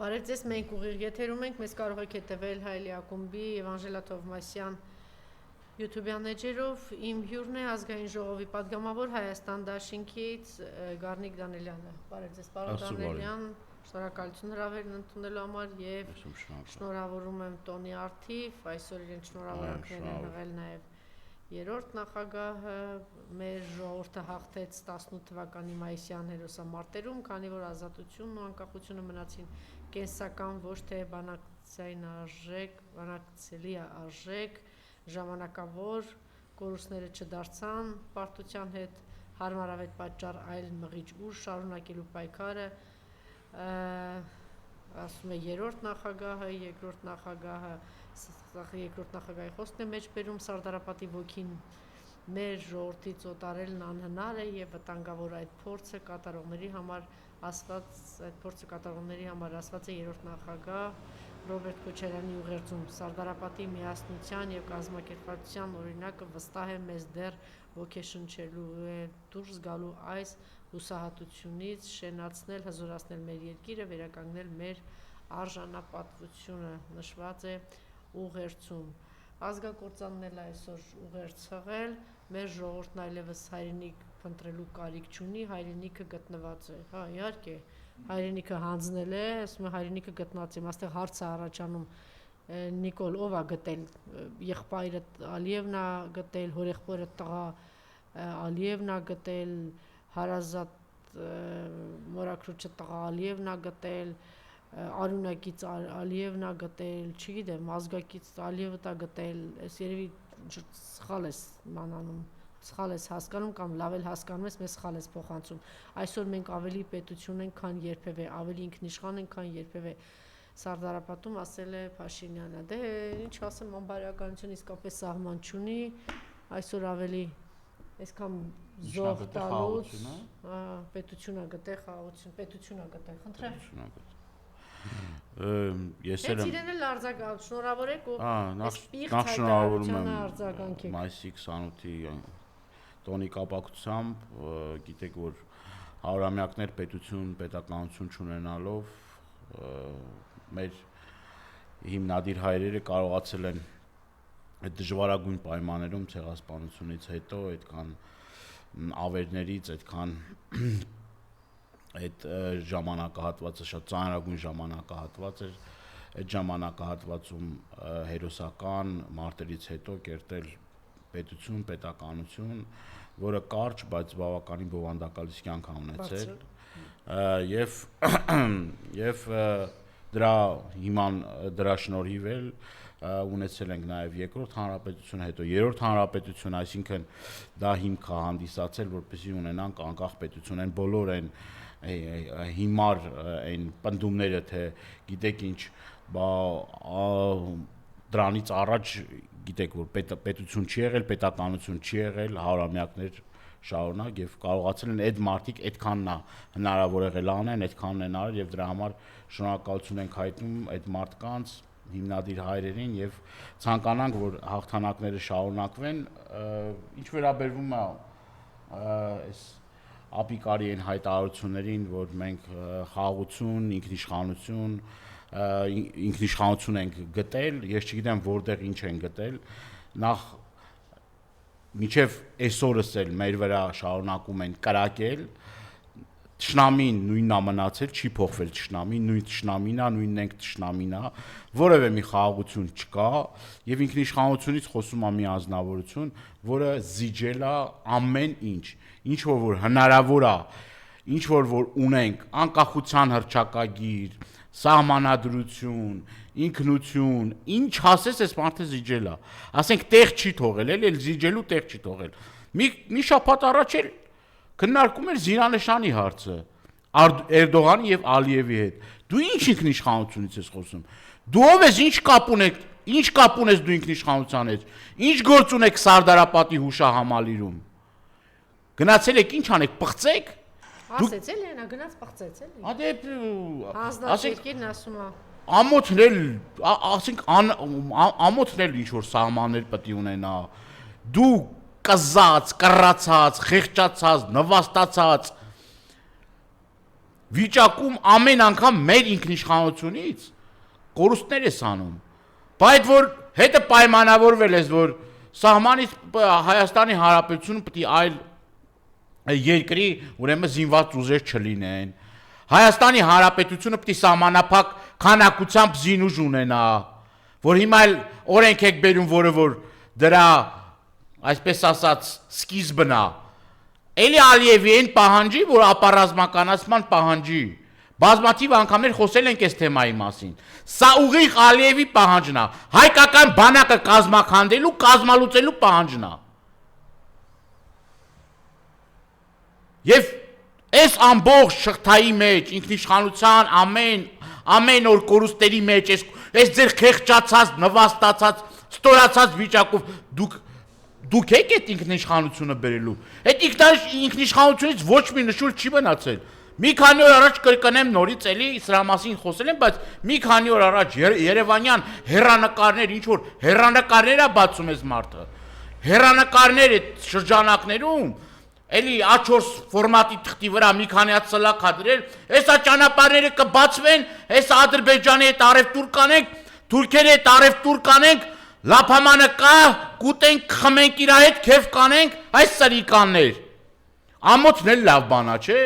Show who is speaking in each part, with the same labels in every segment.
Speaker 1: Բարև ձեզ, մենք ուղիղ եթերում ենք, մեզ կարող եք հետևել Հայելի ակումբի եւ Անժելա Թովմասյան YouTube-յան էջերով, իմ հյուրն է ազգային ժողովի падգամավոր Հայաստան դաշինքից Գառնիկ Դանելյանը։ Բարև ձեզ, պարոն Դանելյան, շնորհակալություն հրավերն ընդունելու համար եւ շնորհավորում եմ Տոնի Արթիվ, այսօր իրեն շնորհավորանքներ են հղել նաեւ երրորդ նախագահը, մեր ժողովուրդը հաղթեց 18 թվականի մայիսյան հերոսամարտերում, քանի որ ազատությունն ու անկախությունը մնացին կենսական ոչ թե բանակցային արժեք, բանակցելի արժեք, ժամանակավոր կորուստները չդարձան պարտության հետ հարմարավետ պատճառ այլ մղիչ ուժ շարունակելու պայքարը, ասում է երրորդ նախագահը, երկրորդ նախագահի խոսքն է մեջ բերում Սարդարապետի ոգին մեր ժողովրդից օտարելն անհնար է եւ վտանգավոր այդ փորձը կատարողների համար ասված է երրորդ նախագահ Ռոբերտ Քոչարյանի ուղերձում Սարդարապետի միասնության եւ կազմակերպվածության օրինակը վստահ է մեզ դեռ ոգեշնչելու է դուրս գալու այս հուսահատությունից, շենացնել, հզորացնել մեր երկիրը, վերականգնել մեր արժանապատվությունը, նշված է ուղերձում։ Ազգակործանն էլ այսօր ուղերձ հղել, մեր ժողովուրդն այլևս հայրենիք փնտրելու կարիք չունի, հայրենիքը գտնված է։ Հա, իհարկե, հայրենիքը հանձնել է, ասում է հայրենիքը գտնված է, այստեղ հարց է առաջանում Նիկոլ ով է գտել, եղբայրը Ալիևն է գտել, հորեղբորը տղա Ալիևն է գտել, հարազատ մորաքրոջը տղա Ալիևն է գտել, արունակից Ալիևն է գտել, չգիտեմ, ազգակից Ալիևը տա գտել, այս երևի սխալ ես մանանում, սխալ ես հասկանում կամ լավ էլ հասկանում ես, մեզ սխալ ես փոխանցում։ Այսօր մենք ավելի պետություն ենք, քան երբևէ, ավելի ինքնիշխան ենք, քան երբևէ։ Սարդարապետում ասել է Փաշինյանը, դե ինչ ասեմ, անբարոյականություն իսկապես սահման չունի, այսօր ավելի այսքան զոհ տալուց, պետությունը գտե խաղաղություն, պետությունը գտե, խնդրեմ։
Speaker 2: Ես էլ
Speaker 1: իրեն էլ արձագանք, շնորհավորեք ու
Speaker 2: նախ շնորհավորում եմ մայիսի 28-ի տոնի կապակցությամբ, գիտեք որ հարյուրամյակներ պետություն, պետականություն չունենալով մեր հիմնադիր հայրերը կարողացել են այդ դժվարագույն պայմաններում ցեղասպանությունից հետո այդքան ավերներից, այդքան այդ ժամանակահատվածը շատ ծանրագույն ժամանակահատված էր, այդ ժամանակահատվածում հերոսական մարտերից հետո կերտել պետություն, պետականություն, որը կարճ, բայց բավականին բովանդակալից կյանք է ունեցել, եւ դրա շնորհիվ էլ ունեցել ենք նաև երկրորդ հանրապետություն, հետո երրորդ հանրապետություն, այսինքն դա հիմք է հանդիսացել, որպեսզի ունենանք անկախ պետություն, այն բոլոր այն հիմար այն պնդումները, թե գիտեք ինչ, դրանից առաջ գիտեք որ պետություն չի եղել, պետականություն չի եղել, հարյուրամյակներ շարունակ եւ կարողացել են այդ մարդիկ այդքանն է հնարավոր եղել անեն, այդքանն են արել եւ դրա համար շնորհակալություն ենք հայտնում այդ մարդկանց հիմնադիր հայրերին եւ ցանկանանք որ հաղթանակները շարունակվեն, ինչ վերաբերվում է այս ապիկարի այն հայտարարություններին, որ մենք խաղաղություն, ինքնիշխանություն ենք գտել, ես չգիտեմ որտեղ ինչ են գտել, նախ մինչև այսօրս էլ մեր վրա շարունակում են կրակել, Թշնամին նույնն է մնացել, չի փոխվել թշնամին, նույն թշնամին է, նույնն ենք թշնամին է, որևէ մի խաղաղություն չկա եւ ինքնիշխանությունից խոսում է մի ազնվորություն, որը զիջել է ամեն ինչ որ հնարավոր է, ինչ որ ունենք, անկախության հռչակագիր, սահմանադրություն, ինքնություն, ինչ ասես այս մարդը զիջել է, ասենք տեղ չի թողել, էլ զիջելու տեղ չի թողել։ Մի շաբաթ առաջ էլ քննարկում էր զինանշանի հարցը Էրդողանի եւ Ալիևի հետ։ Դու ինչ ինքնիշխանությունից ես խոսում։ Դու ով ես, ինչ կապ ունես դու ինքնիշխանության հետ։ Ինչ գործ ունեք Սարդարապետի հուշահամալիրում։ Գնացել եք ինչ անեք, պղծեք։
Speaker 1: Ասեցել են, գնաց պղծեց էլի։
Speaker 2: Ադե
Speaker 1: հանձնաժողովին ասում է
Speaker 2: ամոթնել, ասենք ամոթնել ինչ որ սահմաններ պետք է ունենա։ Դու կզած, կռացած, խեղճացած, նվաստացած վիճակում ամեն անգամ մեր ինքնիշխանությունից կորուստներ ես անում։ Բայց որ հետը պայմանավորվել ես, որ սահմանից Հայաստանի Հանրապետությունը պետք է այլ երկրի ուրեմն զինված ուժեր չլինեն։ Հայաստանի Հանրապետությունը պետք է սահմանափակ քանակությամբ զինուժ ունենա, որ հիմա էլ օրենք եք բերում, որը որ դրա այսպես ասած սկիզբն է։ Էլի Ալիևի այն պահանջի, որ ապառազմականացման պահանջի։ Բազմաթիվ անգամներ խոսել ենք այս թեմայի մասին։ Սա ուղիղ Ալիևի պահանջն է, հայկական բանակը կազմաքանդելու, կազմալուծելու պահանջն է։ Եվ այս ամբողջ շղթայի մեջ, ինքնիշխանության ամեն օր կորուստերի մեջ, այս ձեր խեղճացած, նվաստացած, ստորացած վիճակով դուք եք այդ ինքնիշխանությունը բերելու։ Այդ ինքնիշխանությունից ոչ մի նշույլ չի մնացել։ Մի քանի օր առաջ կրկնեմ նորից էլի սրա մասին խոսել եմ, բայց մի քանի օր առաջ Երևանյան հեռանկարներ, ինչ որ հեռանկարներ է բացում այս մարդը։ Հեռանկարներ այդ շրջանակներում էլի A4 ֆորմատի թղթի վրա մի քանի հատ սլակ հադրել, հեսա ճանապարհները կբացվեն, հեսա Ադրբեջանի հետ առևտուր կանենք, թուրքերի հետ առևտուր կանենք, լափամանը կա, կուտենք, խմենք իր հետ, քեֆ կանենք, այս սրիկաններ։ Ամոթն էլ լավ բանա, չէ։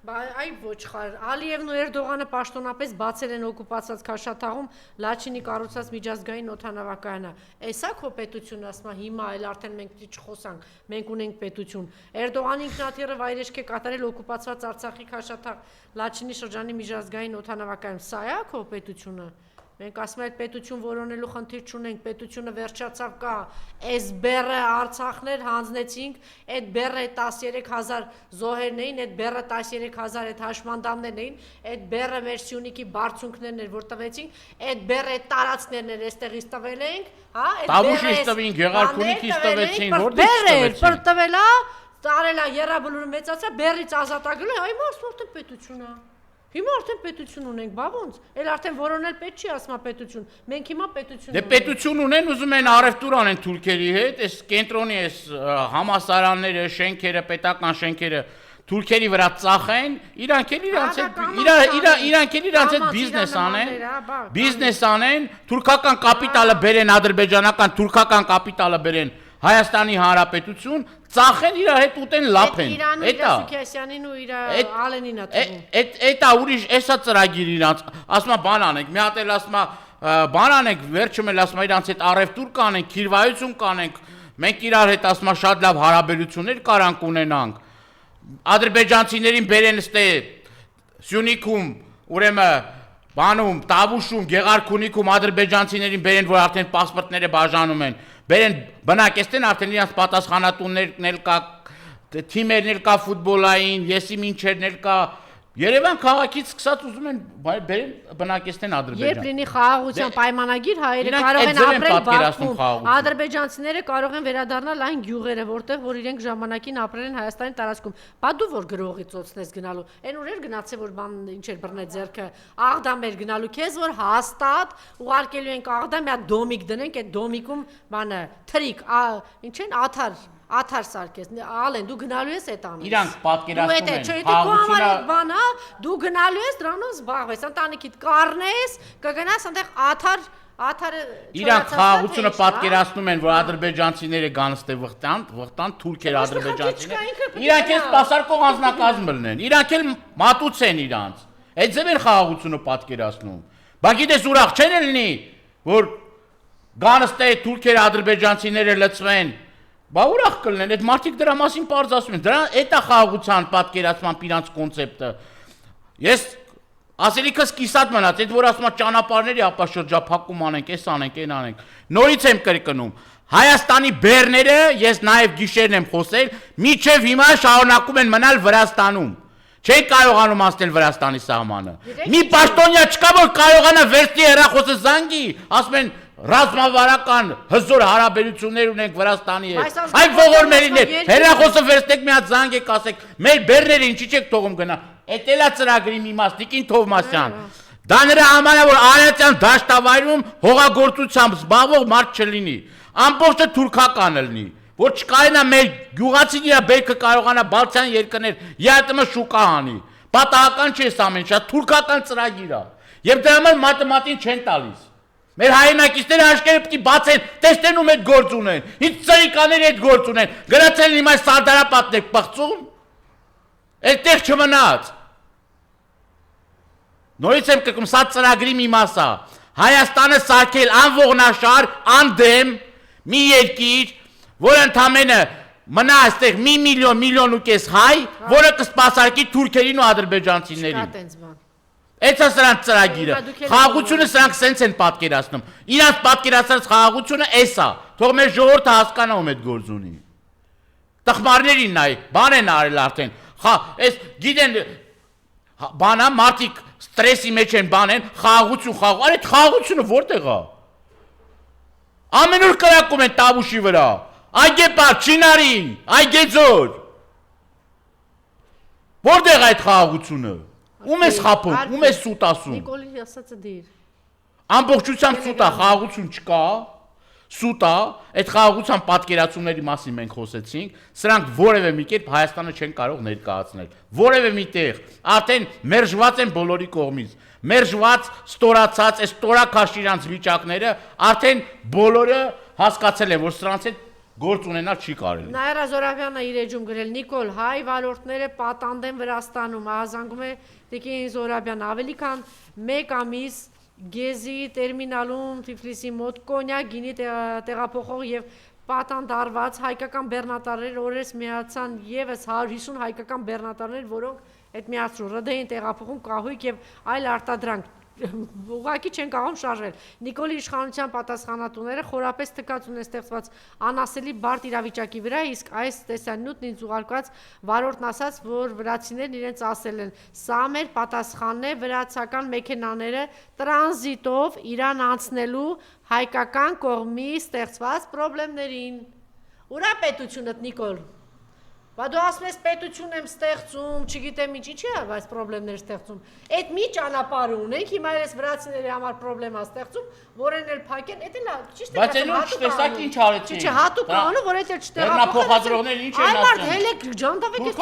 Speaker 1: Այ ոչխար, Ալիևն ու Էրդողանը պաշտոնապես բացել են օկուպացված Քաշաթաղում Լաչինի կառուցած միջազգային օդանավակայանը։ Էսա քո պետությունը, ասма հիմա այլ արդեն մենք չխոսանք, մենք ունենք պետություն։ Էրդողանի ինքնաթիռը վայրեջք է կատարել օկուպացված Արցախի Քաշաթաղ Լաչինի շրջանի միջազգային օդանավակայանում։ Սա է քո պետությունը։ Մենք ասում ենք պետություն որոնելու խնդիր չունենք, պետությունը վերջացավ կա, այս բեռը Արցախներ հանձնեցինք, այդ բեռը 13000 զոհերն էին, այդ բեռը 13000 այդ հաշմանդամներն էին, այդ բեռը մեր Սյունիքի բարձունքներն էր, որ տվեցինք, այդ բեռը այդ տարածքներն էր, այստեղից տվել ենք, հա, այդ
Speaker 2: Տավուշից տվին, Գեղարքունիքից տվեցին, որտեղ
Speaker 1: տվելա, տարելա երաբլուրը մեծացա, բեռից ազատագրել, այ մարդը պետությունա։ Հիմա արդեն պետություն ունենք, բա ոնց, էլ արդեն որոնել պետք չի ասма պետություն, մենք հիմա պետություն
Speaker 2: ունենք։ Դե պետություն ունեն, ուզում են առևտուր անեն թուրքերի հետ, այս կենտրոնի այս համասարանները, շենքերը, պետական շենքերը թուրքերի վրա ծախեն, իրանք էլ իրանց հետ բիզնես անեն, թուրքական կապիտալը բերեն, ադրբեջանական թուրքական կապիտալը բերեն Հայաստանի Հանրապետություն, ծախեն իր հետ ուտեն լափեն։
Speaker 1: Էտա Սուքիասյանին ու իր Ալենին ատվում։
Speaker 2: Էտա ուրիշ, էսա ծրագիր իրանց, ասма բան անենք, մի հատ էլ ասма բան անենք, վերջում էլ ասма իրանց հետ առևտուր կանենք, քիրվայություն կանենք, մենք իրար հետ ասма շատ լավ հարաբերություններ կարանք ունենանք։ Ադրբեջանցիներին բերեն ստե Սյունիքում, ուրեմն բանում, Տավուշում, Գեղարքունիքում ադրբեջանցիներին բերեն, որ արդեն պասպորտները բաժանում են, բերեն բնակեցնեն արդեն իրանց պատասխանատուներն էլ կա, թիմերն էլ կա ֆուտբոլային, եսի մինչերն էլ կա, Երևան քաղաքից սկսած ուզում են բերեն բնակեցնեն Ադրբեջան։
Speaker 1: Երբ լինի խաղաղության պայմանագիր, հայերը կարող են ապրել Բաքվում, ադրբեջանցիները կարող են վերադառնալ այն գյուղերը, որտեղ որ իրենք ժամանակին ապրել են Հայաստանի տարածքում։ Բա դու որ գրողի ծոցնես գնալու, այն ուր էր գնացել որ բան ինչ էր բռնել ձեռքը, Աղդամ էր գնալու, քեզ որ հաստատ ուղարկելու ենք Աղդամ, մի հատ դոմիկ դնենք, այդ դոմիկում բանը թրիկ, ինչ են Աթար սարքես, Ալեն, դու գնալու ես այդ ամենից։
Speaker 2: Իրանք պատկերացնում են,
Speaker 1: խաղաղությունը բան է, դու գնալու ես դրանով զբաղվես, ընտանիքիդ կառնես, կգնաս այնտեղ Աթարը
Speaker 2: Իրանք խաղաղությունը պատկերացնում են, որ ադրբեջանցիները գան ստե վխտան, թուրքերը ադրբեջանցիները։ Իրանք էլ սպասարկող անձնակազմ լինեն, իրանք էլ մատուցեն իրանց։ Այդ ձև են խաղաղությունը պատկերացնում։ Բա գիտես ուրախ չեն լինի, որ գան ստե թուրքերը ադրբեջանցիները լծվեն։ Բա ուրախ կլինեն, այդ մարդիկ դրա մասին պարզ ասում են, դրա էտա խաղաղության պատկերացման իրանց կոնցեպտը։ Ես ասելիքս կիսատ մնաց, այդ որ ասում եմ ճանապարհների ապաշրջափակում անենք, էս անենք, այն անենք։ Նորից եմ կրկնում, Հայաստանի բեռները, ես նաև գիշերն եմ խոսել, միջև հիմա շարունակում են մնալ Վրաստանում։ Չեն կարողանում անցնել Վրաստանի սահմանը։ Մի պաշտոնյա չկա, որ կարողանա վերցնի հեռախոսը զանգի, ասում են ռազմավարական հզոր հարաբերություններ ունենք Վրաստանի հետ։ Այ ողորմերին հետ, հեռախոսը վերցնեք մի հատ զանգեք, ասեք, մեր բեռները ինչի՞ չեք թողում գնա։ Էդ էլա ծրագրի մի մաս, Տիկին Թովմասյան։ Դա նրա համար է, որ Արարատյան դաշտավայրում հողագործությամբ զբաղվող մարդ չլինի։ Ամբողջը թուրքական լինի, որ չկարենա մեր գյուղացին իր բերքը կարողանա բալթյան երկրներ, յատմը շուկա անի։ Պատահական չէ սա ամեն ինչ, թուրքական ծրագիր է։ Եվ դրա համար մաթեմատիկին չեն տալիս։ Մեր հայրենակիցները աշկերը պիտի բացեն, տեսնեն ում այդ գործ ունեն, ինչ ծրիկաներ այդ գործ ունեն, գրացել հիմա Սարդարապատն եք պղծում, այդտեղ չմնաց։ Նորից եմ կրկնում, սա ծրագրի մի մաս է, Հայաստանը սարքել անողնաշար, անդեմ, մի երկիր, որ ընդամենը մնա այստեղ 1 միլիոն, 1,5 միլիոն հայ, որը կսպասարկի թուրքերին ու ադրբեջանցիներին։ Էցա սրանց ծրագիրը, խաղաղությունը սրանք սենց են պատկերացնում, իրանց պատկերացած խաղաղությունը էս է, թող մեր ժողովուրդը հասկանա ում այդ գործ ունի։ Տխմարներին նայ, բան են արել արդեն, էս գիտեն, բանա մարդիկ ստրեսի մեջ են բան են, խաղաղություն, այդ խաղաղությունը որտեղ է։ Ամեն օր կրակում են Տավուշի վրա, Այգեպար, Չինարի, Այգեձոր։ Որտեղ այդ խաղաղությունը։ Ում ես խափում, ում ես սուտ ասում։
Speaker 1: Նիկոլի ասածը դիր։
Speaker 2: Ամբողջությամբ սուտ է, խաղաղություն չկա, սուտ է, այդ խաղաղության պատկերացումների մասին մենք խոսեցինք, սրանք որևէ մի կերպ Հայաստանը չեն կարող ներկայացնել։ Որևէ մի տեղ, արդեն մերժված են բոլորի կողմից։ Մերժված, ստորացած, այս ստորակաշ իրանց վիճակները արդեն բոլորը հասկացել են, որ սրանց հետ գործ ունենալ չի կարելի։
Speaker 1: Նաիրա Զորաբյանը իր էջում գրել Նիկոլ, հայ վարորդները պատանդ են Վրաստանում, ահազանգում է Տիկին Զորաբյան, ավելի քան 1 ամիս Գեզի տերմինալում Թիֆլիսի մոտ կոնյակ գինի տեղափոխող եւ պատանդարված հայկական բեռնատարներ օրերս միացան եւս 150 հայկական բեռնատարներ, որոնք այդ միացրու ՌԴ-ին տեղափոխում կահույք եւ այլ արտադրանք ուղղակի չեն կարող շարժել։ Նիկոլի իշխանության պատասխանատուները խորապես թքած ունեն ստեղծված անասելի բարդ իրավիճակի վրա, իսկ այս տեսանյութն ինձ ուղարկված վարորդն ասաց, որ վրացիներն իրենց ասել են. «Սա մեր պատասխանն է վրացական մեքենաները տրանզիտով Իրան անցնելու հայկական կողմի ստեղծված խնդիրներին»։ Ուրա պետությունդ Նիկոլ։ Բա դու ասում ես պետություն եմ ստեղծում, չգիտեմ ինչի չի այս խնդիրներ ստեղծում։ Այդ մի ճանապարհ ունենք, հիմա ես վրացիների համար խնդրեմ ստեղծում, որեն էլ փակեն, դա էլ ճիշտ է։
Speaker 2: Բայց այն չտեսակ ինչ արեցին։
Speaker 1: Չէ, հատուկ կանոն, որ այդ էլ
Speaker 2: չտեղափոխադրողները ինչ են ասում։
Speaker 1: Հելեք ջանդավեք է։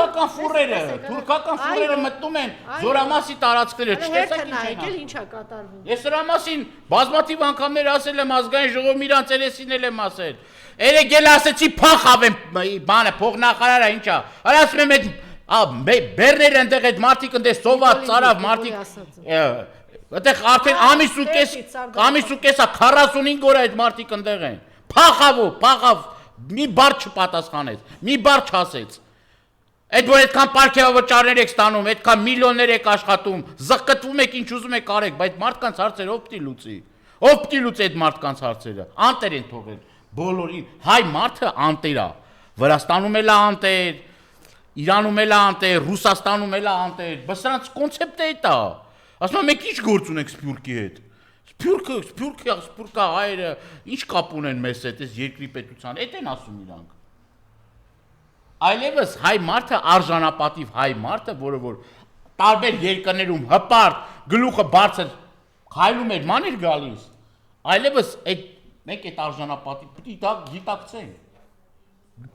Speaker 2: Թուրքական ֆուրերը մտնում են զորամասի տարածքները, չտեսակ ինչ են։
Speaker 1: Եկել ինչա կատարվում։
Speaker 2: Ես դրա մասին բազմաթիվ անգամներ ասել եմ ազգային ժողովում իրանց երեսին եմ ասել։ Երեք էլ ասեցի փախ ավեմ բանը փողնախարարը ինչա։ Արա ասում եմ այդ բերներ այնտեղ այդ մարդիկ այնտեղ սոված ծարավ մարդիկ այդտեղ արդեն ամիս ու կեսա 45 օր այդ մարդիկ այնտեղ են։ Փախավ մի բառ չպատասխանեց, մի բառ չասեց։ Այդ որ այդքան պարգևավճարներ եք ստանում, այդքան միլիոններ եք աշխատում, զղկտվում եք ինչ ուզում եք արեք, բայց մարդկանց հարցերը ով պիտի լուծի։ Ով պիտի լուծի այդ մարդկանց հարցերը։ Անտեր են թողել։ Բոլորին հայ մարդը անտեր է, Վրաստանում էլ է անտեր, Իրանում էլ է անտեր, Ռուսաստանում էլ է անտեր, բայց սրանց կոնցեպտը է դա։ Ասում եմ մենք ինչ գործ ունենք Սփյուռքի հետ։ Սփյուռքը հայերը ինչ կապ ունեն մեզ հետ, այս երկրի պետության, այդ են ասում իրանք։ Այլևս հայ մարդը արժանապատիվ հայ մարդը, որը որ տարբեր երկրներում հպարտ գլուխը բարձր քայլում էր, ման էր գալիս։ Այլևս այդ մենք այդ արժանապատիվ պիտի դա գիտակցենք։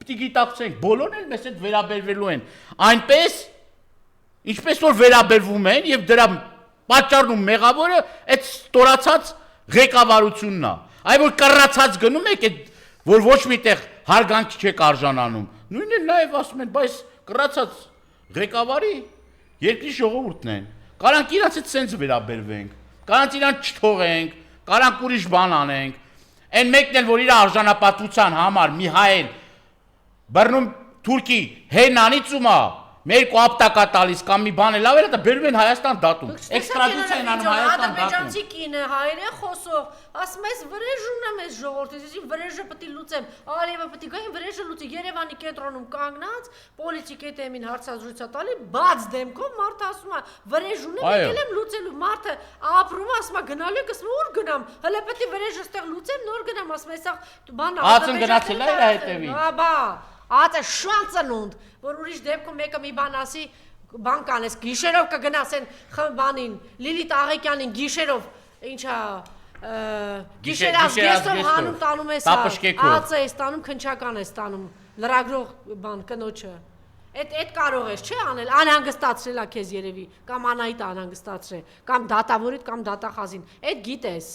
Speaker 2: Պիտի գիտակցենք, բոլորն էլ մեզ հետ վերաբերվելու են։ Այնպես, ինչպես որ վերաբերվում են եւ դրա պատճառն ու մեղավորը այդ ստորացած ղեկավարությունն է։ Այ որ կռացած գնում եք այդ որ ոչ միտեղ հարգանք չեք արժանանում։ Նույնն էլ նաեւ ասում են, բայց կռացած ղեկավարի երկրի ժողովուրդն են։ Կարանք իրանց հետ սենց վերաբերվենք, կարանք իրանց չթողենք, կարանք ուրիշ բան անենք։ Այն մեկն էլ որ իր արժանապատվության համար մի հայ բռնում Թուրքի հենանիցումա մեր կոապտակա տալիս կամ մի բան է լավ է դա բերում են Հայաստան դատում էքստրադիցիա են անում Հայաստան դատում
Speaker 1: ադրբեջանցի կինը հայեր է խոսող ասում ես վրեժում եմ ես ժողովրդից ես վրեժը պետք է լուծեմ Ալիևը պետք է գային վրեժը լուծի Երևանի կենտրոնում կանգնած պոլիցիկ էտեմին հարցազրույց տալի բաց դեմքով մարդը ասում է վրեժ ունեմ եկել եմ լուծելու մարդը ապրում ասում է գնալու եք ասում ուր գնամ հələ պետք է վրեժը ստեղ լուծեմ նոր գնամ ասում ես բան
Speaker 2: ածն գնացել է իր հետևի
Speaker 1: բա Ածը շանցնունդ, որ ուրիշ դեպքում մեկը մի բան ասի, բան կանես, գիշերով կգնասեն բանին, Լիլիթ Աղեկյանին գիշերով, ինչա, գիշերած գեստով հանում տանում ես, ածը ես տանում, քնչական ես տանում, լրագրող բան, կնոջը, Այդ կարող ես, չէ՞ անել, անհանգստացրելա քեզ երևի, կամ Անահիտը անհանգստացրել, կամ դատավորիդ կամ դատախազին, այդ գիտես։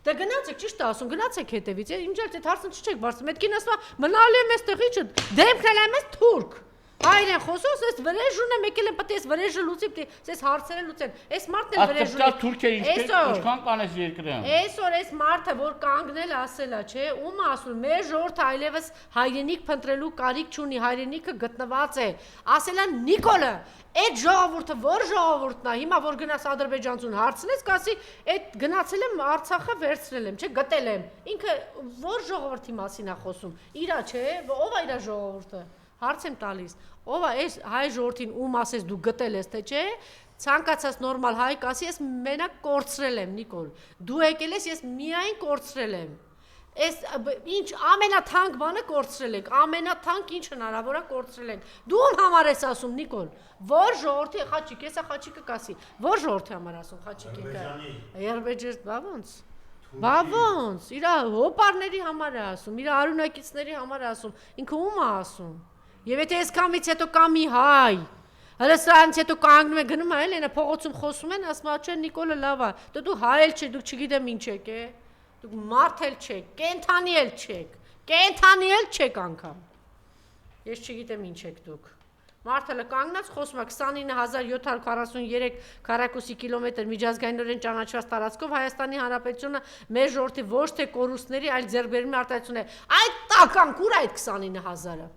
Speaker 1: Դե գնացեք, ճիշտ է ասում, գնացեք հետևից, ինչ այդ հարցը չեք բարձրում, այդ կին ասում է, մնալու եմ այստեղ իջը, դեմքն եմ ես թուրք։ Հայրեն խոսոս, այս վրեժուն եմ եկել եմ պետք է այս վրեժը լուծի, պետք է այս հարցերը լուծեն։ Այս մարդն է վրեժուն։
Speaker 2: Ահա Թուրքիա ինչքան կանես երկրում։
Speaker 1: Այսօր այս մարդը որ կանգնել ասելա, չէ, ում ասում, մեր ժողովուրդը այլևս հայրենիք փնտրելու կարիք չունի, հայրենիքը գտնված է։ Ասելա Նիկոլը, այդ ժողովուրդը որ ժողովուրդն է, հիմա որ գնաս ադրբեջանցուն հարցնես, կասի, այդ գնացել եմ Արցախը վերցրել եմ, չէ, գտել եմ։ Ինքը որ ժողովրդի մասին է խոսում։ Իրա, չէ, ով է իրա ժողովուրդը։ Հարց եմ տալիս, ով է այս հայ ժողովրդին ում ասես դու գտել ես թե չէ, ցանկացած նորմալ հայ կասի ես մենակ կորցրել եմ Նիկոլ, դու եկել ես ես միայն կորցրել եմ, այս ինչ ամենաթանկ բանը կորցրել եք, ամենաթանկ ինչ հնարավոր է կորցրել եք, դու ում համար ես ասում Նիկոլ, որ ժողովրդի խաչիկ, հեսա խաչիկը կասի, որ ժողովրդի համար ասում խաչիկը, Ադրբեջանի, բա ոնց, բա ոնց, իր հոպարների համար է ասում, իր արունակիցների համար է ասում, ինքը ում է ասում Եվ եթե այսքանից հետո կա մի հայ, հələ սրանից հետո կանգնում է գնում է, էլի փողոցում խոսում են, ասում է, չէ, Նիկոլը լավ է, դուք հայ էլ չեք, դուք չգիտեմ ինչ եք, դուք մարդ էլ չեք, կենթանի էլ չեք անգամ։ Ես չգիտեմ ինչ եք դուք։ Մարդը կանգնած խոսում է 29743 քառակուսի կիլոմետր միջազգայինորեն ճանաչված տարածքով Հայաստանի Հանրապետությունը մեր ժողովրդի ոչ թե կորուստների, այլ ձեռքբերումի արտահայտություն է։ Այդ տականք ուր է այդ 29000-ը։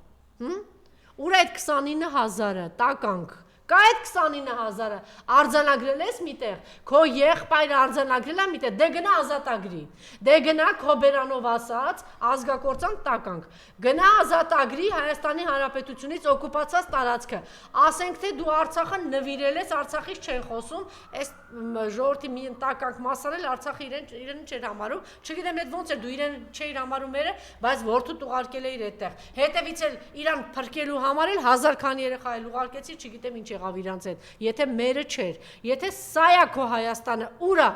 Speaker 1: Ուր այդ 29000-ը տականք, կա այդ 29000-ը, արձանագրել ես միտեղ, քո եղբայրը արձանագրել է միտեղ, դե գնա ազատագրի, դե գնա քո բերանով ասած ազգակործան տականք, գնա ազատագրի Հայաստանի Հանրապետությունից օկուպացած տարածքը, ասենք թե դու Արցախը նվիրել ես, Արցախից չեն խոսում, այս ժողովրդի մի տականք մասանել Արցախը իրեն չէր համարում, չգիտեմ այդ ոնց էր դու իրեն չէիր համարում մերը, բայց որդուդ ուղարկել էիր այդտեղ, հետևից էլ իրան փրկելու համար էլ 1000 քանի երեխա էլ ուղարկեցի, չգիտեմ ինչ եղավ իրանց հետ, եթե մերը չէր, եթե սա է քո Հայաստանը, ուր է,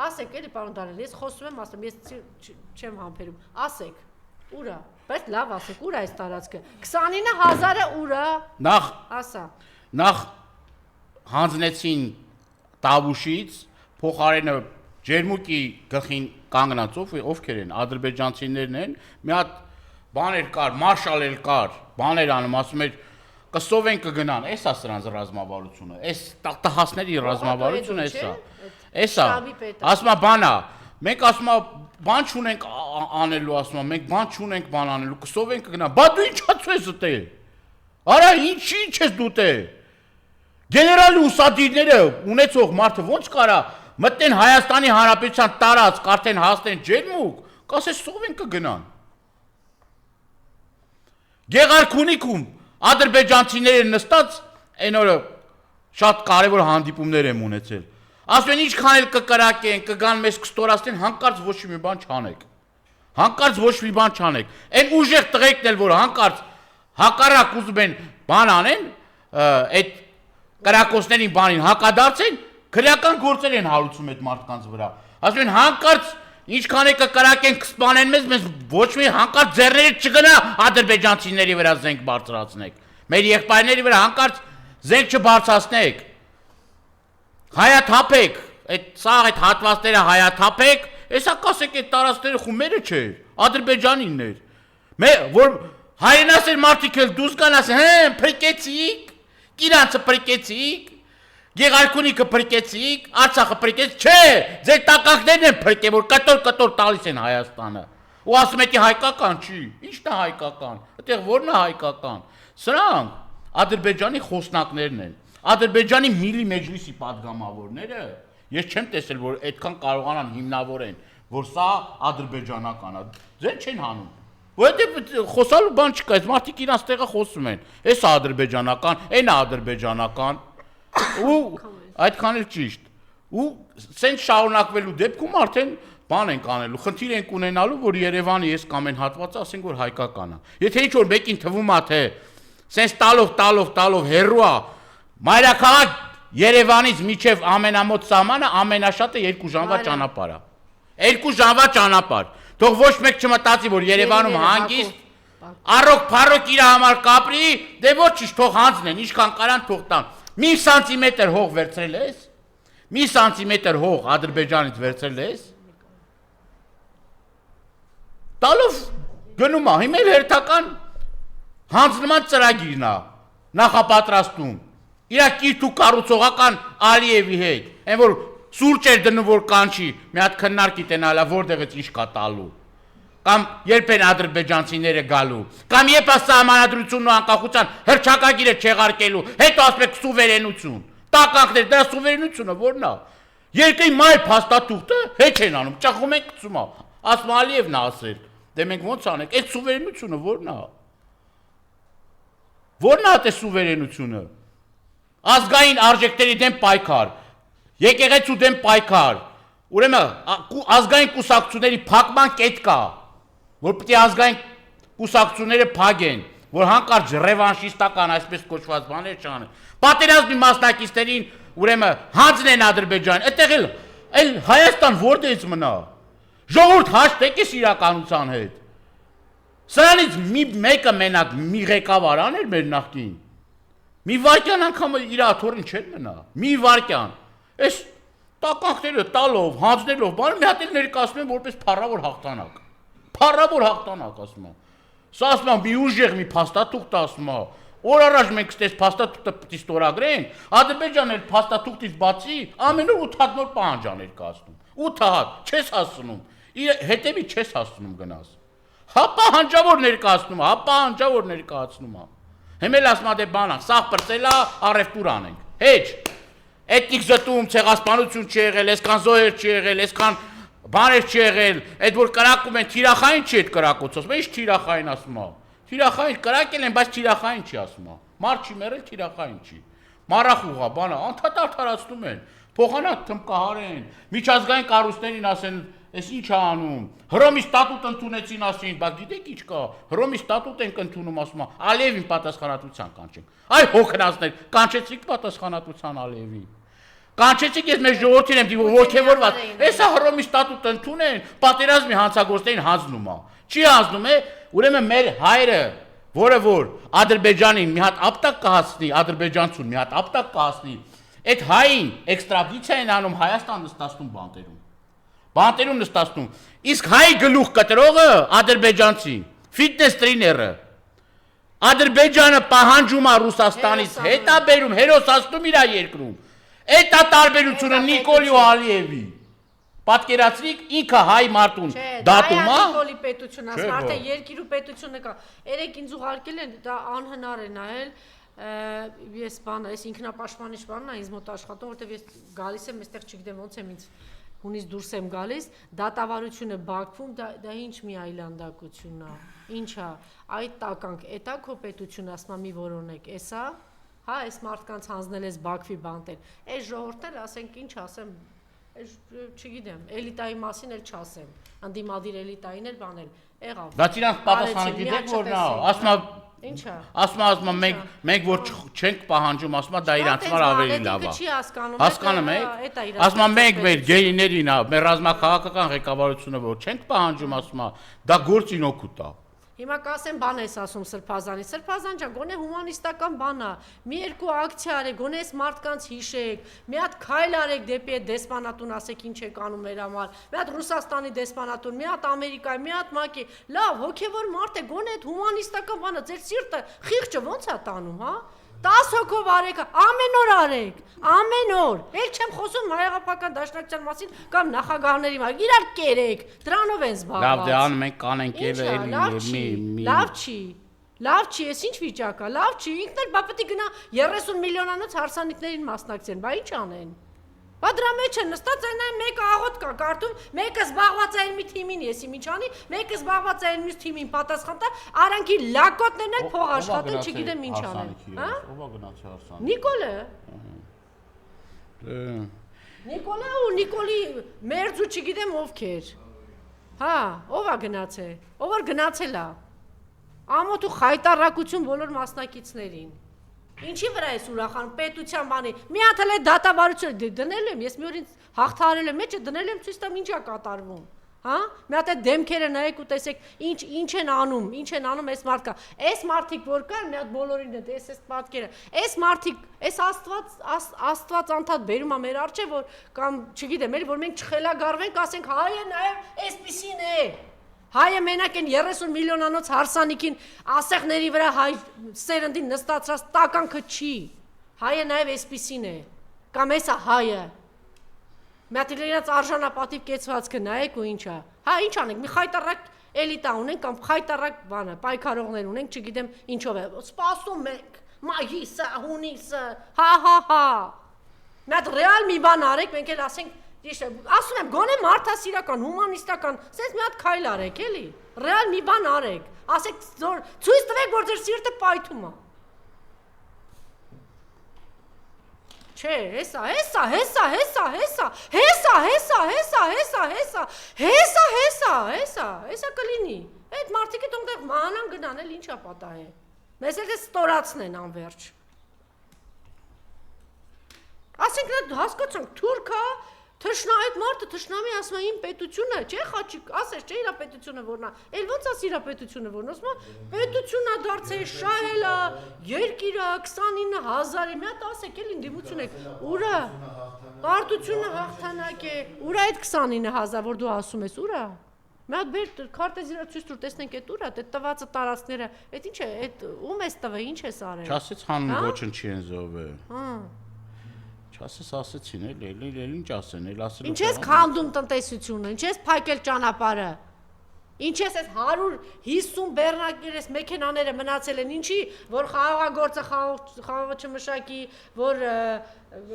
Speaker 1: ասեք էլի պարոն Դանիել, ես խոսում եմ, ասում, ես չեմ համբերում, ասեք, ուր է, բայց լավ ասեք, ուր է այս տարածքը, 29000-ը ուր է, ասա,
Speaker 2: նախ հանձնեցին Տավուշից փոխարենը Ջերմուկի գլխին կանգնածով ովքեր են ադրբեջանցիներն են մի հատ բաներ կար մարշալ կար բաներ անում ասում էր կսովեն կգնան էսա սրանց ռազմավարությունը էս տահասների ռազմավարությունը էսա ասում է բանա մենք ասում է բան չունենք անելու ասում է մենք բան չունենք բան անելու կսովեն կգնան բա դու ինչա ցույց դե արա ինչ ես դու դե Գեներալի ուսադիրները ունեցող մարդը ոնց կարա մտնեն Հայաստանի Հանրապետության տարածք, արդեն հասնեն Ջերմուկ, կասես սովեն կգնան։ Գեղարքունիքում ադրբեջանցիները նստած այն օրը շատ կարևոր հանդիպումներ եմ ունեցել։ Ասում են ինչքան էլ կկրակեն, կգան մեզ կստորացնեն, հանկարծ ոչ մի բան չանեք։ Հանկարծ ոչ մի բան չանեք։ Այն ուժեղ տղեկն էլ որ հանկարծ հակառակ ուզում են բան անեն, այդ կրակոցներին բանին հակադարձեն, քրեական գործեր են հարուցում այդ մարդկանց վրա։ Ասում են հանկարծ ինչքան է կկրակեն կսպանեն մեզ ոչ մի հանկարծ ձեռները չգնա ադրբեջանցիների վրա զենք բարձրացնեք։ Մեր եղբայրների վրա հանկարծ զենք չբարձրացնեք։ Հայաթափեք, այդ հատվածները հայաթափեք, հեսա կասեք այդ տարածքները խումերը չէ, Ադրբեջանինն էր։ Որ հայրենասեր մարդիկ էլ դուրս գան ասեն, հեն, փրկեցիք Իրանցը պրկեցիք, Գեղարքունիքը պրկեցիք, Արցախը պրկեց, չէ, ձեր տականքներն են պրկել, որ կտոր տալիս են Հայաստանը, ու ասում եք հայկական չի, ինչն է հայկական, այդտեղ որն է հայկական, սրանք Ադրբեջանի խոսնակներն են, Ադրբեջանի Միլի Մեջլիսի պատգամավորները, ես չեմ տեսել, որ այդքան կարողանան հիմնավորեն, որ սա ադրբեջանական է, ձեր չեն հանում, Որտե խոսալու բան չկա, այս մարդիկ իրանց տեղը խոսում են։ Էս ադրբեջանական, այն ադրբեջանական։ Ու այդքան էլ ճիշտ։ Ու սենց շարունակվելու դեպքում արդեն բան ենք անելու, խնդիր ենք ունենալու, որ Երևանի այս կամ այն հատվածը ասենք որ հայկական է։ Եթե ինչ որ մեկին թվում է թե սենց տալով հերրու է, մայրաքաղաք Երևանից միջև ամենամոտ սահմանը ամենաշատը 2 ժամվա ճանապարհ է։ 2 ժամվա ճանապարհ Թող ոչ մեկ չմտածի, որ Երևանում հանգիստ, Առոք փառոք իր համար կապրի, դե ոչինչ թող հանձնեն, ինչքան կարան թող տան։ Մի սանտիմետր հող վերցրել ես։ Մի սանտիմետր հող Ադրբեջանից վերցրել ես։ Տալով գնում է, հիմա էլ հերթական հանձնման ծրագիրն է նախապատրաստում։ Իրա կիրթ ու կառուցողական Ալիևի հետ, այն որ սուրճ էր դնում որ կանչի, մի հատ քննարկի տենալա որտեղից ինչ կա տալու։ Կամ երբ են ադրբեջանցիները գալու, կամ երբ է սահմանադրությունն ու անկախության հռչակագիրը չեղարկելու, հետո ասում եք սուվերենություն։ Տականքներ, դրա սուվերենությունը որն է։ Երկրի մայր փաստաթուղթը հետ են անում, ճախում են գցում է։ Ասում Ալիևն է ասել, դե մենք ոնց անենք, այդ սուվերենությունը որն է։ Որն է այդ սուվերենությունը։ Ազգային արժեքների դեմ պայքար, եկեղեցու դեմ պայքար, ուրեմն ազգային կուսակցությունների փակման կետ կա, որ պետք է ազգային կուսակցությունները փակեն, որ հանկարծ ռևանշիստական այսպես կոչված բաներ չանեն։ Պատերազմի մասնակիցներին ուրեմն հանձնեն Ադրբեջան, այդտեղ էլ Հայաստան որտեղից մնա։ Ժողովուրդ հաշտեք էս իրականության հետ։ Սրանից մեկը մենակ մի ղեկավար աներ մեր նախկին։ Մի վարքյան անգամ իր աթոռին չէր մնա։ Մի վարքյան։ Այս տականքները տալով, հանձնելով, բանը մի հատ էլ ներկայացնում են որպես փառավոր հաղթանակ։ Փառավոր հաղթանակ ասում եմ։ Սա ասում եմ մի ուժեղ մի փաստաթուղթ ասում եմ։ Օր առաջ մենք ստես փաստաթուղթը պետք է ստորագրենք, Ադրբեջանն էլ փաստաթուղթից բացի ամեն օր 8 հատ նոր պահանջ աներ կասնում։ 8 հատ, չես հասնում։ Հետևի չես հասնում գնաս։ Հա պահանջավոր ներկայացնում, հա պահանջավոր ներկայացնում։ Հիմա էլ ասում եմ դե բանա, սաղ բրծելա, առևտուր անենք։ Հեչ։ Էթնիկ զտում, ցեղասպանություն չի եղել, այսքան զոհեր չի եղել, այսքան բաներ չի եղել, այդ որ կրակում են թիրախային չի այդ կրակոցով, ինչ թիրախային ասում եմ։ Թիրախային կրակել են, բայց թիրախային չի ասում եմ։ Մարդ չի մերել, թիրախային չի։ Մարախուղա, բանա, անդադար արդարացնում են, փոխանակ թմկահարեն, միջազգային կառույցներին ասեն, այս ինչ է անում։ Հռոմի ստատուտ ընդունեցին ասին, բայց գիտեք ինչ կա, Հռոմի ստատուտ են ընդունում ասում եմ, Ալիևին պատասխանատվության կանչենք։ Այ հոգնածներ, կանչեցիք պատասխանատվության Ալիևին։ Կանչեցիք ես մեր ժողովրդին եմ ողջևորված։ Էսա Հռոմի ստատուտ ընդունեն, պատերազմի հանցագործներին հանձնում է։ Չի հանձնում է, ուրեմն մեր հայրը, որը որ Ադրբեջանին մի հատ ապտակ կհասնի, ադրբեջանցուն մի հատ ապտակ կհասնի, այդ հային էքստրադիցիա են անում Հայաստան նստացնում բանտերում։ Բանտերում նստացնում։ Իսկ հայ գլուխ կտրողը ադրբեջանցի, ֆիթնես տրեյները։ Ադրբեջանը պահանջում է Ռուսաստանից, հետ է բերում, հերոսացնում իր երկրում։ Այդ է տարբերությունը Նիկոլի ու Ալիևի։ Պատկերացրիք ինքը հայ մարդուն դատում է։
Speaker 1: Նիկոլի պետությունը, ասում արդեն երկիրու պետությունը կա։ Երեք ինձ ուղարկել են, դա անհնար է նայել։ Ես բանը, այս ինքնապաշտպանիչ բանն է ինձ մոտ աշխատում, որտեղ ես գալիս եմ, այստեղ չգիտեմ ոնց եմ ինձ հունից դուրս եմ գալիս, դատավարությունը Բաքվում, դա ինչ մի այլանդակություն է, ինչ է, այդ տականք, էտա քո պետությունը ասում է մի որոնեք, էսա, հա, այս մարդկանց հանձնել ես Բաքվի բանտեր, այս ժողովուրդն էլ ասենք ինչ ասեմ, չգիտեմ, էլիտայի մասին էլ չասեմ, ընդդիմադիր էլիտային էլ բանել, եղավ։
Speaker 2: Դա իրանք պատասխանը գիտեք որն է, ասում մենք որ չենք պահանջում, ասում դա իրանց համար ավելի լավ է։ Հասկանում եք։ Ասում մենք մեր գեյներին, մեր ռազմաքաղաքական ղեկավարությունը որ չենք պահանջում, ասում դա գործին օգուտ է։
Speaker 1: Հիմա կասեմ բան ես ասում Սրբազանի, Սրբազան ջան, գոնե հումանիստական բան է, մի երկու ակցիա արեք, գոնե այս մարդկանց հիշեք, մի հատ քայլ արեք դեպի այդ դեսպանատուն, ասեք ինչ եք անում մեր համար, մի հատ Ռուսաստանի դեսպանատուն, մի հատ Ամերիկայի, մի հատ ՄԱԿ-ի, լավ, հոգևոր մարդ է, գոնե այդ հումանիստական բանը, ձեր սիրտը խիղճը ոնց է տանում, հա։ 10 հոգով արեք, ամեն օր արեք, ամեն օր։ Էլ չեմ խոսում հայաղապական դաշնակցության մասին կամ նախագահների մասին, իրար կերեք, դրանով են զբաղված։
Speaker 2: Լավ, դե անում ենք կանենք եւ
Speaker 1: լավ չի։ Լավ չի, ես ինչ վիճակ է, լավ չի, ինքն էլ բա պետք է գնա 30 միլիոնանոց հարսանիքներին մասնակցեն, բա ինչ անեն։ Բա դրա մեջ են նստած այն մեկը աղոտ կա կարդում, մեկը զբաղված է մի թիմին, եսի ինչ անի, մեկը զբաղված է մյուս թիմին պատասխան տա, արանքի լակոտներն էլ փող աշխատեն, չգիտեմ ինչ անեն, հա?
Speaker 2: Ո՞վ է գնացել հարսանիք։
Speaker 1: Նիկոլը։ Նիկոլը ու Նիկոլի մերձ ու չգիտեմ ովքեր։ Հա, ով է գնացել։ Ով որ գնացել է։ Ամոթ ու խայտարակություն բոլոր մասնակիցներին։ Ինչի վրա ես ուրախանում պետության բանի։ Մի հատ էլ է դատավարությունը դնել եմ, ես մի օր ինձ հաղթահարել եմ, մեջը դնել եմ ցույց տամ ինչա կատարվում։ Հա, մի հատ այդ դեմքերը նայեք ու տեսեք ինչ են անում այս մարդկա։ Այս մարդիկ որ կան, մի հատ բոլորին է, այս պատկերը։ Այս մարդիկ, այս Աստված անդադ բերում է մեր առջև, որ կամ չգիտեմ, էլի որ մենք չխելագարվենք, ասենք հայը նաև այսպիսին է։ Հայը մենակ են 30 միլիոնանոց հարսանիքին ասեղների վրա հայ սերնդին նստածրած տականքը չի։ Հայը նաև այսպիսին է։ Կամ էսա հայը։ Մյատ իրենց արժանապատիվ կեցվածքը նայեք ու ինչա։ Հա ինչ անենք, մի խայտարակ էլիտա ունենք կամ խայտարակ բանը, պայքարողներ ունենք, չգիտեմ ինչով է։ Սպասում ենք, մայիսը, հունիսը, հա։ Մյատ ռեալ մի բան արեք, մենք էլ ասենք, ասում եմ, գոնե մարդասիրական, հումանիստական, սենց մի հատ քայլ արեք, էլի։ Ռեալ մի բան արեք, ասեք, ցույց տվեք, որ ձեր սիրտը պայթում է։ Չէ, հեսա կլինի։ Այդ մարդիկը տոնտեղ մանան գնան, էլ ինչա պատահ է։ Մեզ էլ ստորացնեն անվերջ։ Ասենք նա հասկացանք, թուրքա, այդ մարդը թշնամի ասում է իմ պետությունը, չէ խաչիկ, ասես չէ իրա պետությունը որնա, էլ ոնց ասի իրա պետությունը որնա, ասում է պետությունա դարձել շահելա, երկիրա 29,000-ի, մի հատ ասեք էլ ինդիմություն եք, ուրա, պարտությունը հաղթանակ է, ուրա այդ 29,000, որ դու ասում ես, ուրա, մի հատ բեր քարտեզ իրա ցույց տուր, տեսնենք այդ ուրա, այդ տվածը տարածքները, այդ ինչ է, այդ ում ես տվել, ինչ ես արել։
Speaker 2: Չասեց հանուն ոչնչի են զոհվել։ Ասեցին էլ ինչ ասեն, էլ ասել։
Speaker 1: Ինչ ես քանդում տնտեսությունը, ինչ ես փակել ճանապարհը։ Ինչ ես այս 150 բեռնակեր այս մեքենաները մնացել են, ինչի, որ խաղաղագործը խաղը չմշակի, որ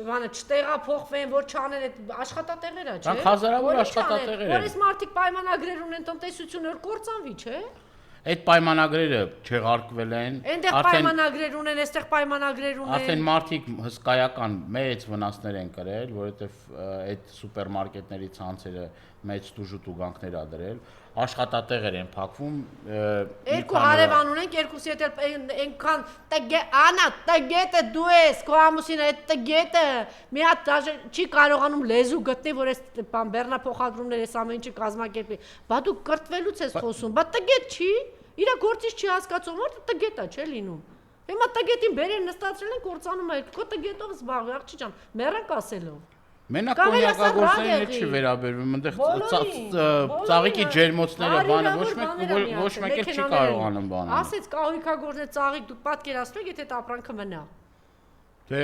Speaker 1: բանը չտեղափոխվեն, որ չանեն այդ աշխատատեղերը, չէ՞։
Speaker 2: Դրանք հազարավոր աշխատատեղեր են։
Speaker 1: Որ այս մարդիկ պայմանագրեր ունեն տնտեսությունը, որ կործանվի, չէ՞։
Speaker 2: Այդ պայմանագրերը չեղարկվել են։
Speaker 1: Այնտեղ պայմանագրեր ունեն, այստեղ պայմանագրեր ունեն։
Speaker 2: Արդեն մարդիկ հսկայական մեծ վնասներ են կրել, որովհետև այդ սուպերմարկետների ցանցերը մեծ տուժուտուգանքներ ա դրել, աշխատատեղեր են փակվում։
Speaker 1: Երկու հարևան ունենք, երկուսի հետ այնքան Անա, տգետը դու ես, քո ամուսինը այդ տգետը, մի հատ դաժե չի կարողանում լեզու գտնի, որ այս բան բեռնափոխադրումներ այս ամեն ինչը կազմակերպի։ Բա դու կրտվելուց ես խոսում, բա տգետ չի։ Իրա գործից չի հասկացում, որ տգետ է, չէ՞ լինում։ Հիմա տգետին բերեն նստածրել են կործանում է, քո տգետով զբաղվի, աղջի ջան, մեռան կասելով։
Speaker 2: Մենակ կոնյակագործներին չի վերաբերվում, այնտեղ ծաղիկի ջերմոցները բանը ոչ մեկ էլ չի կարողանում բանը։
Speaker 1: Ասեց կահույքագործներ ծաղիկ դուք պատկերացնում եք, եթե այդ ապրանքը մնա։
Speaker 2: Դե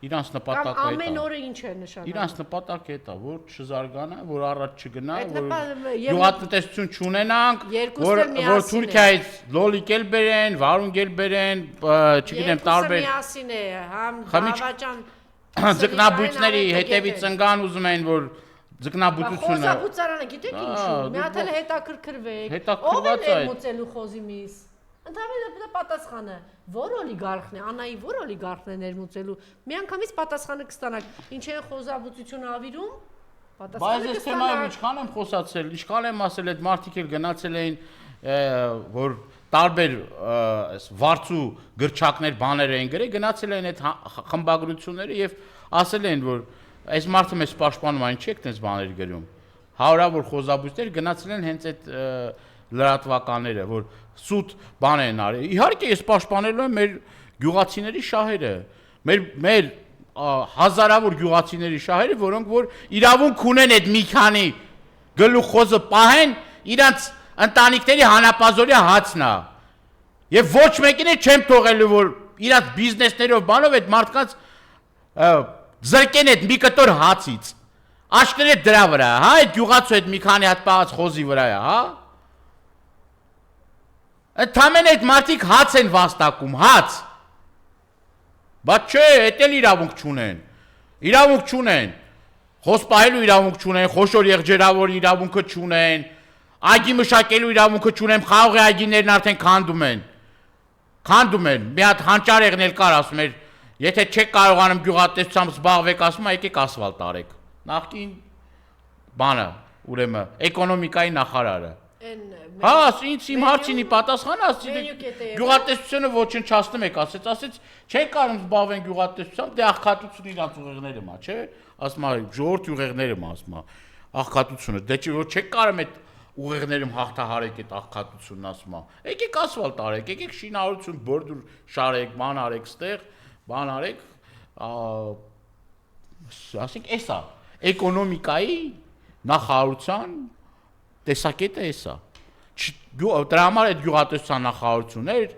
Speaker 2: իրանց նպատակը է։
Speaker 1: Ամեն օրը ինչ է նշանակում։
Speaker 2: Իրանց նպատակը է, որ չզարգանա, որ առաջ չգնա, որ գյուղատնտեսություն չունենանք, որ Թուրքիայից լոլիկ էլ բերեն, վարունգ էլ բերեն, չգիտեմ, տարբեր։
Speaker 1: Միասին է, համ բավական
Speaker 2: ձկնաբույծների հետևից ընկան ուզում են, որ ձկնաբույծությունը
Speaker 1: Խոզաբույծարանը գիտեք ինչու։ Մի հատ էլ հետաքրքրվեք։ Ո՞վ է ներմուծելու խոզի միս։ Ընդհանրապես պատասխանը որ օլիգարխն է, Անայի որ օլիգարխն է ներմուծելու։ Միանգամից պատասխանը կստանաք։ Ինչ է խոզաբույծությունը ավիրում։
Speaker 2: Բայց այս թեմայով ինչքան եմ խոսացել, ինչքան եմ ասել, այդ մարդիկ էլ գնացել էին, որ տարբեր վարձու գրչակներ բաներ էին գրել, գնացել են այդ խմբագրությունները եւ ասել են, որ այս մարդը մեզ պաշտպանում է, ինչի՞ եք տես բաներ գրում։ Հարյուրավոր խոզաբույծներ գնացել են հենց այդ լրատվականները, որ սուտ բան են արել։ Իհարկե ես պաշտպանելու եմ մեր գյուղացիների շահերը, մեր հազարավոր գյուղացիների շահերը, որոնք որ իրավունք ունեն այդ մի քանի գլուխոզը պահեն, իրանց ընտանիքների հանապազորյա հացն է։ Եվ ոչ մեկին չեմ թողելու, որ իրանց բիզնեսներով բանով այդ մարդկանց զրկեն այդ մի կտոր հացից։ Աշկները դրա վրա, հա, այդ գյուղացու այդ մի քանի հատ պահած խոզի վրա է, հա։ Ընդամենը այդ մարդիկ հաց են վաստակում, հաց։ Բայց չէ, էդ էլ իրավունք չունեն։ Իրավունք չունեն։ Խոսպահելու իրավունք չունեն, խոշոր եղջերավոր իրավունքը չունեն, այգի մշակելու իրավունքը չունեն, խաղողի այգիներն արդեն քանդում են։ Քանդում են։ Մի հատ հանճարեղն էլ կար, ասում էր, եթե չեք կարողանում գյուղատնտեսությամբ զբաղվեք, ասում է, եկեք ասֆալտ արեք։ Նախկին բանը, ուրեմն, էկոնոմիկայի նախարարը։ Հա, ինձ իմ հարցինի պատասխանը ասեցի, գյուղատնտեսությունը ոչնչացնում եք, ասեց, չեն կարող զբաղվեն գյուղատնտեսությամբ, դե աղքատությունը իրանց ուղեղներում է, չէ՞, ասում է, ժողովուրդ ուղեղներում է, ասում է։ աղքատությունը, դե չի որ չեք կարում այդ ուղեղներում հաղթահարեք այդ աղքատությունն ասում եմ։ Եկեք ասֆալտ արեք, եկեք շինարարություն բորդուր շարեք, բան արեք ստեղ, բան արեք, ասենք էսա, էկոնոմիկայի նախարարության տեսակետը էսա։ Դրա համար այդ գյուղատնտեսության նախարարություններ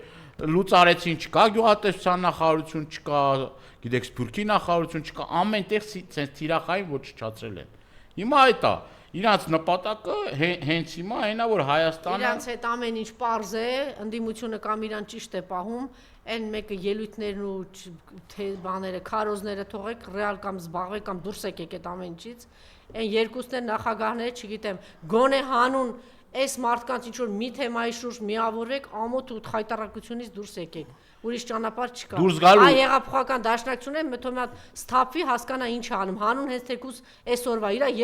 Speaker 2: լուծարեցին, չկա գյուղատնտեսության նախարարություն, չկա, գիտեք, Սփյուռքի նախարարություն, չկա, ամենտեղ ցենց թիրախային ոչնչացրել են։ Հիմա այդ է, իրանց նպատակը հենց հիմա այնա որ Հայաստանը
Speaker 1: իրանց հետ ամեն ինչ պարզ է, ընդդիմությունը կամ իրան ճիշտ է պահում, այն մեկը ելույթներն ու թե բաները, քարոզները թողեք, ռեալ կամ զբաղվեք կամ դուրս եկեք այդ ամեն ինչից։ Այն երկուսն են նախագահները, չգիտեմ, գոնե հանուն այս մարդկանց ինչ որ մի թեմայի շուրջ միավորվեք, ամոթ ու խայտարակությունից դուրս եկեք։ Ուրիշ ճանապարհ չկա։ Այ հեղափոխական դաշնակցությունը մտնում է սթափի հասկանա ինչ անում։ Հանուն հենց թեկուս այսօրվա իրենց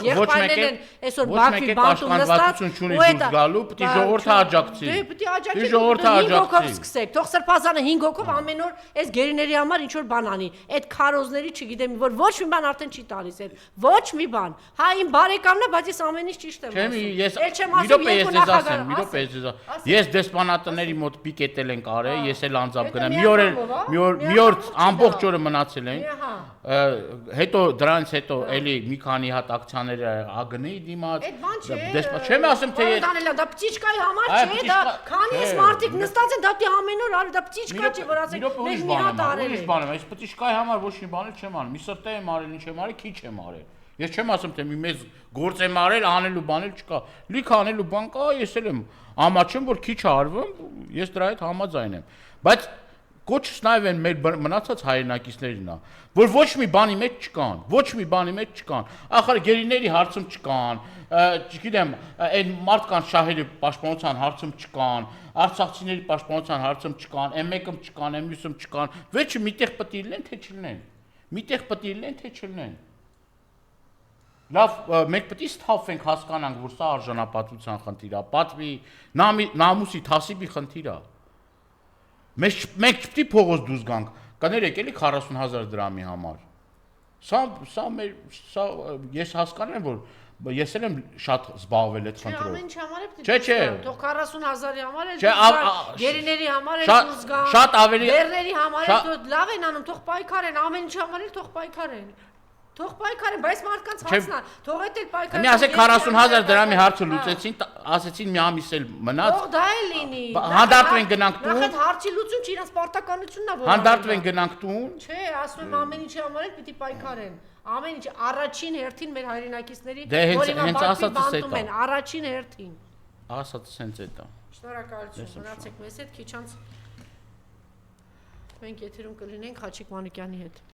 Speaker 1: եղբայրներն են այսօր Բաքվի բանտում նստած ու այդ
Speaker 2: գալու պիտի ժողովուրդը աջակցի։
Speaker 1: Դե պիտի աջակցի։ Ժողովուրդը աջակցի։ Սկսեք, թող Սրբազանը 5 հոգով ամեն օր այս գերիների համար ինչ որ բան անի։ Այդ քարոզների չգիտեմ որ ոչ մի բան արդեն չի տալիս այդ։ Ոչ մի բան։ Հա իմ բարեկամն է, բայց ես ամեն ինչ ճիշտ եմ ասում։
Speaker 2: Ես դեսպանատների մոտ պիկետել ենք արել, ես էլ անձամբ գնամ։ Մի օր ամբողջ օրը մնացել ենք։ Հետո դրանից հետո էլի մի քանի հատ ակցիաներ ԱԳՆ-ի դիմաց։
Speaker 1: Այդ բան չէ։
Speaker 2: Չեմ ասում թե
Speaker 1: դա պտիչկայի համար չէ, դա քանի էս մարդիկ նստած են, դա պիտի ամեն օր արի, դա պտիչկա չի, որ ասեք մենք մի հատ արել ենք։
Speaker 2: Ուրիշ բան եմ, այս պտիչկայի համար ոչ մի բան չեմ անում։ Մի սրտե եմ արել, ինչ եմ արել, քիչ եմ արել։ Ես չեմ ասում թե մի մեծ գործ եմ արել, անելու բանել չկա։ Լիք անելու բան կա, ես էլ եմ ամաչում որ քիչ արվում, ես դրա հետ համաձայն եմ։ Բայց կոչս նաև են մեր մնացած հայրենակիցներինա, որ ոչ մի բանի մեջ չկան, ոչ մի բանի մեջ չկան։ Ախր գերիների հարցում չկան, չգիտեմ, այն մարդկանց շահերի պաշտպանության հարցում չկան, արցախցիների պաշտպանության հարցում չկան, այն մեկում չկան, այն մյուսում չկան։ Վերջը միտեղ պետք է լինեն թե չլինեն։ Միտեղ պետք է լինեն թե չլինեն։ Լավ, մենք պետք է ստափվենք հասկանանք, որ սա արժանապատվության խնդիր է, պատվի, նամուսի, թասիբի խնդիր է։ Մենք չպետք է փողոց դուրս գանք, կներեք էլի 40,000 դրամի համար։ Սա ես հասկանում եմ, որ ես էլ եմ շատ զբաղվել այդ խնդրով։
Speaker 1: Ամեն ինչ համար է պետք է։ Թող 40,000-ի համար է, գերիների համար է դուրս գան։
Speaker 2: Շատ ավելի
Speaker 1: բեռների համար է, լավ են անում, թող պայքարեն, ամեն ինչ համար է, թող պայքարեն։ Թող պայքարեն, բայց մարդկանց հարցն է, թող էլ պայքարեն։
Speaker 2: Մի ասեք 40,000 դրամի հարցը լուծեցին, ասեցին մի ամիս էլ մնաց։
Speaker 1: Թող դա էլ լինի։
Speaker 2: Հանդարտվեն գնանք տուն։
Speaker 1: Նախ այդ հարցի լուծում չի, իրենց պարտականությունն է որ։
Speaker 2: Հանդարտվեն գնանք տուն։
Speaker 1: Չէ, ասում եմ ամեն ինչի համար էլ պիտի պայքարեն։ Ամեն ինչ առաջին հերթին մեր հայրենակիցների,
Speaker 2: որ հենց ասածս է դա։
Speaker 1: Առաջին հերթին։
Speaker 2: Ասածս հենց է դա։
Speaker 1: Շնորհակալություն, մնացեք մեզ հետ, քիչ անց մենք եթերում կլինենք Խաչիկ Մանուկյանի հետ։